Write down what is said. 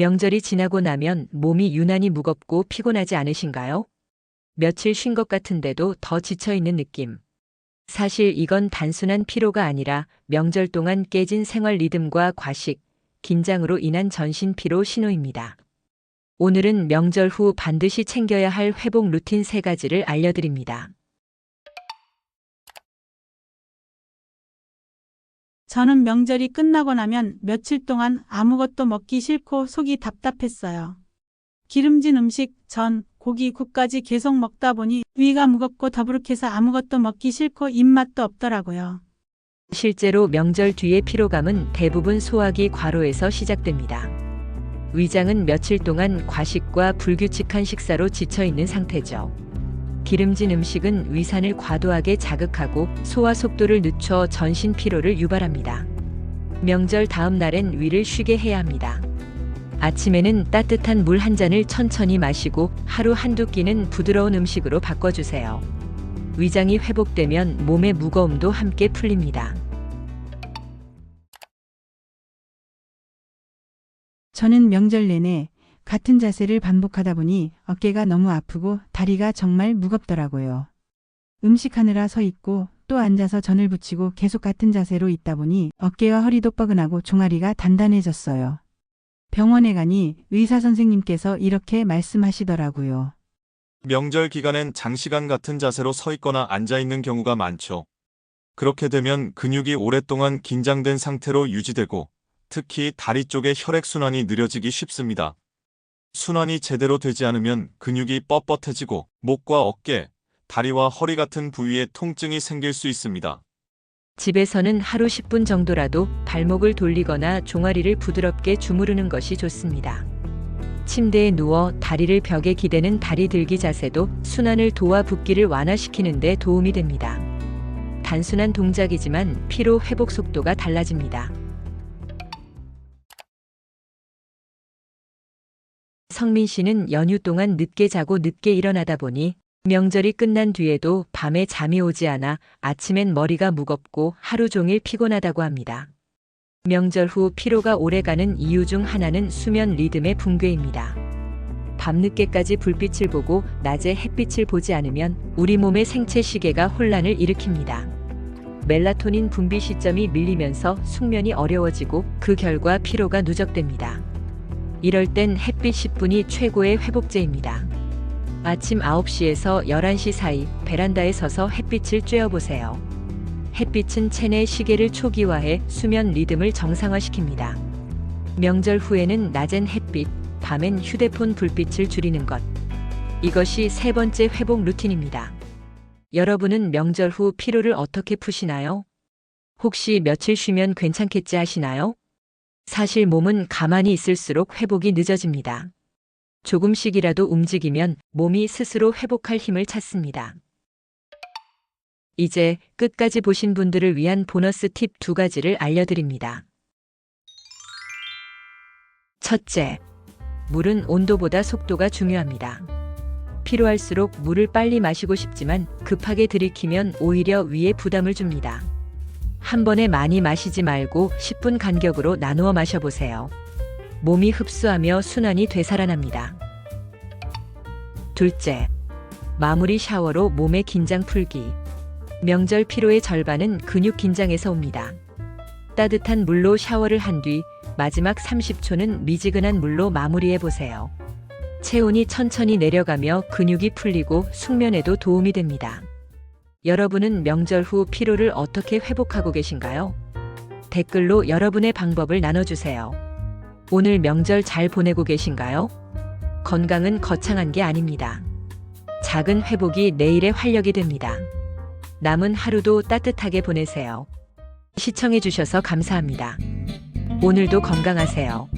명절이 지나고 나면 몸이 유난히 무겁고 피곤하지 않으신가요? 며칠 쉰 것 같은데도 더 지쳐있는 느낌. 사실 이건 단순한 피로가 아니라 명절 동안 깨진 생활 리듬과 과식, 긴장으로 인한 전신 피로 신호입니다. 오늘은 명절 후 반드시 챙겨야 할 회복 루틴 3가지를 알려드립니다. 저는 명절이 끝나고 나면 며칠 동안 아무것도 먹기 싫고 속이 답답했어요. 기름진 음식, 전, 고기, 국까지 계속 먹다 보니 위가 무겁고 더부룩해서 아무것도 먹기 싫고 입맛도 없더라고요. 실제로 명절 뒤의 피로감은 대부분 소화기 과로에서 시작됩니다. 위장은 며칠 동안 과식과 불규칙한 식사로 지쳐있는 상태죠. 기름진 음식은 위산을 과도하게 자극하고 소화 속도를 늦춰 전신 피로를 유발합니다. 명절 다음 날엔 위를 쉬게 해야 합니다. 아침에는 따뜻한 물 한 잔을 천천히 마시고 하루 한두 끼는 부드러운 음식으로 바꿔주세요. 위장이 회복되면 몸의 무거움도 함께 풀립니다. 저는 명절 내내 같은 자세를 반복하다 보니 어깨가 너무 아프고 다리가 정말 무겁더라고요. 음식하느라 서 있고 또 앉아서 전을 붙이고 계속 같은 자세로 있다 보니 어깨와 허리도 뻐근하고 종아리가 단단해졌어요. 병원에 가니 의사 선생님께서 이렇게 말씀하시더라고요. 명절 기간엔 장시간 같은 자세로 서 있거나 앉아 있는 경우가 많죠. 그렇게 되면 근육이 오랫동안 긴장된 상태로 유지되고 특히 다리 쪽의 혈액순환이 느려지기 쉽습니다. 순환이 제대로 되지 않으면 근육이 뻣뻣해지고 목과 어깨, 다리와 허리 같은 부위에 통증이 생길 수 있습니다. 집에서는 하루 10분 정도라도 발목을 돌리거나 종아리를 부드럽게 주무르는 것이 좋습니다. 침대에 누워 다리를 벽에 기대는 다리 들기 자세도 순환을 도와 붓기를 완화시키는 데 도움이 됩니다. 단순한 동작이지만 피로 회복 속도가 달라집니다. 성민 씨는 연휴 동안 늦게 자고 늦게 일어나다 보니 명절이 끝난 뒤에도 밤에 잠이 오지 않아 아침엔 머리가 무겁고 하루 종일 피곤하다고 합니다. 명절 후 피로가 오래가는 이유 중 하나는 수면 리듬의 붕괴입니다. 밤늦게까지 불빛을 보고 낮에 햇빛을 보지 않으면 우리 몸의 생체 시계가 혼란을 일으킵니다. 멜라토닌 분비 시점이 밀리면서 숙면이 어려워지고 그 결과 피로가 누적됩니다. 이럴 땐 햇빛 10분이 최고의 회복제입니다. 아침 9시에서 11시 사이 베란다에 서서 햇빛을 쬐어보세요. 햇빛은 체내 시계를 초기화해 수면 리듬을 정상화시킵니다. 명절 후에는 낮엔 햇빛, 밤엔 휴대폰 불빛을 줄이는 것. 이것이 3번째 회복 루틴입니다. 여러분은 명절 후 피로를 어떻게 푸시나요? 혹시 며칠 쉬면 괜찮겠지 하시나요? 사실 몸은 가만히 있을수록 회복이 늦어집니다. 조금씩이라도 움직이면 몸이 스스로 회복할 힘을 찾습니다. 이제 끝까지 보신 분들을 위한 보너스 팁 2가지를 알려드립니다. 첫째, 물은 온도보다 속도가 중요합니다. 피로할수록 물을 빨리 마시고 싶지만 급하게 들이키면 오히려 위에 부담을 줍니다. 한 번에 많이 마시지 말고 10분 간격으로 나누어 마셔보세요. 몸이 흡수하며 순환이 되살아납니다. 둘째, 마무리 샤워로 몸의 긴장 풀기. 명절 피로의 절반은 근육 긴장에서 옵니다. 따뜻한 물로 샤워를 한 뒤 마지막 30초는 미지근한 물로 마무리해보세요. 체온이 천천히 내려가며 근육이 풀리고 숙면에도 도움이 됩니다. 여러분은 명절 후 피로를 어떻게 회복하고 계신가요? 댓글로 여러분의 방법을 나눠주세요. 오늘 명절 잘 보내고 계신가요? 건강은 거창한 게 아닙니다. 작은 회복이 내일의 활력이 됩니다. 남은 하루도 따뜻하게 보내세요. 시청해주셔서 감사합니다. 오늘도 건강하세요.